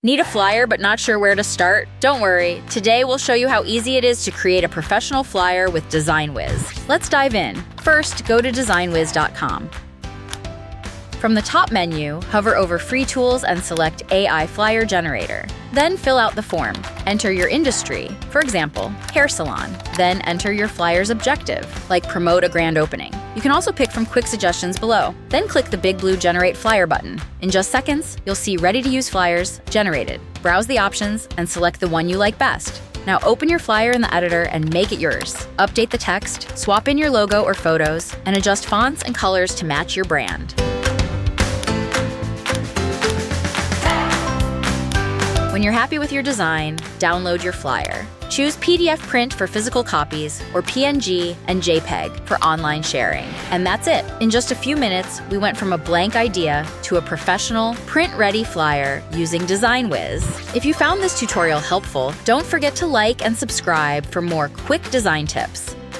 Need a flyer but not sure where to start? Don't worry, today we'll show you how easy it is to create a professional flyer with DesignWiz. Let's dive in. First, go to DesignWiz.com. From the top menu, hover over Free Tools and select AI Flyer Generator. Then fill out the form. Enter your industry, for example, hair salon. Then enter your flyer's objective, like promote a grand opening. You can also pick from quick suggestions below. Then click the big blue Generate Flyer button. In just seconds, you'll see ready-to-use flyers generated. Browse the options and select the one you like best. Now open your flyer in the editor and make it yours. Update the text, swap in your logo or photos, and adjust fonts and colors to match your brand. When you're happy with your design, download your flyer. Choose PDF print for physical copies or PNG and JPEG for online sharing. And that's it. In just a few minutes, we went from a blank idea to a professional, print-ready flyer using DesignWiz. If you found this tutorial helpful, don't forget to like and subscribe for more quick design tips.